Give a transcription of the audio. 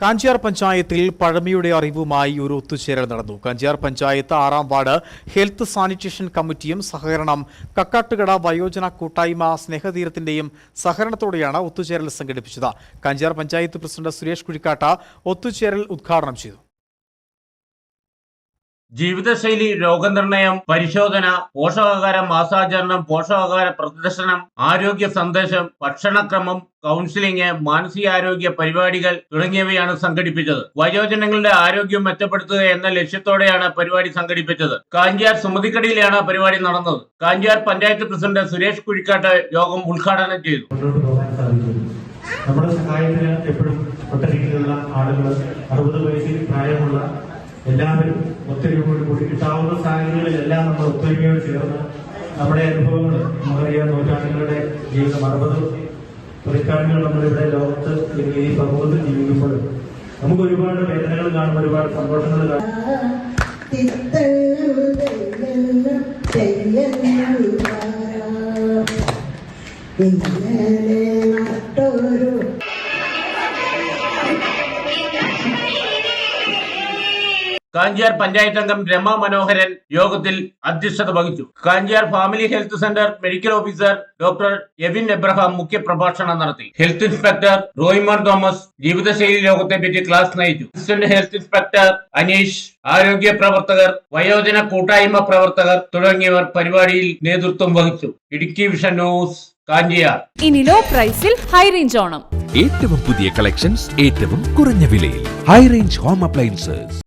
കാഞ്ചിയാർ പഞ്ചായത്തിൽ പഴമയുടെ അറിവുമായി ഒരു ഒത്തുചേരൽ നടന്നു. Kanchiyar panchayat 6-ാം ward health sanitation കമ്മിറ്റിയും സഹകരണം കക്കാട്ടുകട വയോജന കൂട്ടായ്മ സ്നേഹതീരത്തിന്റെയും സഹകരണത്തോടെയാണ് ഒത്തുചേരൽ സംഘടിപ്പിച്ചത്. കാഞ്ചിയാർ പഞ്ചായത്ത് പ്രസിഡന്റ് സുരേഷ് കുഴിക്കാട്ട ഒത്തുചേരൽ ഉദ്ഘാടനം ചെയ്തു. ജീവിതശൈലി രോഗനിർണയം, പരിശോധന, പോഷകാഹാര മാസാചരണം, പോഷകാഹാര പ്രദർശനം, ആരോഗ്യ സന്ദേശം, ഭക്ഷണക്രമം, കൗൺസിലിംഗ്, മാനസികാരോഗ്യ പരിപാടികൾ തുടങ്ങിയവയാണ് സംഘടിപ്പിച്ചത്. വയോജനങ്ങളുടെ ആരോഗ്യം മെച്ചപ്പെടുത്തുക എന്ന ലക്ഷ്യത്തോടെയാണ് പരിപാടി സംഘടിപ്പിച്ചത്. കാഞ്ചിയാർ സുമതിക്കടിയിലാണ് പരിപാടി നടന്നത്. കാഞ്ചിയാർ പഞ്ചായത്ത് പ്രസിഡന്റ് സുരേഷ് കുഴിക്കാട്ട് യോഗം ഉദ്ഘാടനം ചെയ്തു. നമ്മുടെ സഹായത്തിന് എപ്പോഴും ഒട്ടനവധിയുള്ള ആളുകൾ 60 വയസ്സിൽ പ്രായമുള്ള എല്ലാവരും ഒത്തൊരുമയോട് കൂടി കിട്ടാവുന്ന സാഹചര്യങ്ങളിലെല്ലാം നമ്മൾ ഒത്തൊരുമയോട് ചേർന്ന് നമ്മുടെ അനുഭവങ്ങൾ നമുക്കറിയാം. നൂറ്റാണ്ടുകളുടെ ജീവിതം 60 പതിറ്റാണ്ടുകൾ നമ്മളിവിടെ ലോകത്ത് ഈ സമൂഹത്തിൽ ജീവിക്കുമ്പോൾ നമുക്ക് ഒരുപാട് വേദനകൾ കാണും, ഒരുപാട് സന്തോഷങ്ങൾ കാണും. കാഞ്ചിയാർ പഞ്ചായത്ത് അംഗം രമ മനോഹരൻ യോഗത്തിൽ അധ്യക്ഷത വഹിച്ചു. Kanchiyar family health centre medical officer doctor Evin Abraham മുഖ്യപ്രഭാഷണം നടത്തി. ഹെൽത്ത് ഇൻസ്പെക്ടർ റോയ്മാൻ തോമസ് ജീവിതശൈലി രോഗത്തെപ്പറ്റി ക്ലാസ് നയിച്ചു. അസിസ്റ്റന്റ് ഹെൽത്ത് ഇൻസ്പെക്ടർ അനീഷ്, ആരോഗ്യ പ്രവർത്തകർ, വയോജന കൂട്ടായ്മ പ്രവർത്തകർ തുടങ്ങിയവർ പരിപാടിയിൽ നേതൃത്വം വഹിച്ചു. Idukki vision news, Kanchiyar. ഇനി ലോ പ്രൈസിൽ ഹൈ റേഞ്ച് ഓണം. ഏറ്റവും പുതിയ കളക്ഷൻസ് ഏറ്റവും കുറഞ്ഞ വിലയിൽ. High range home appliances.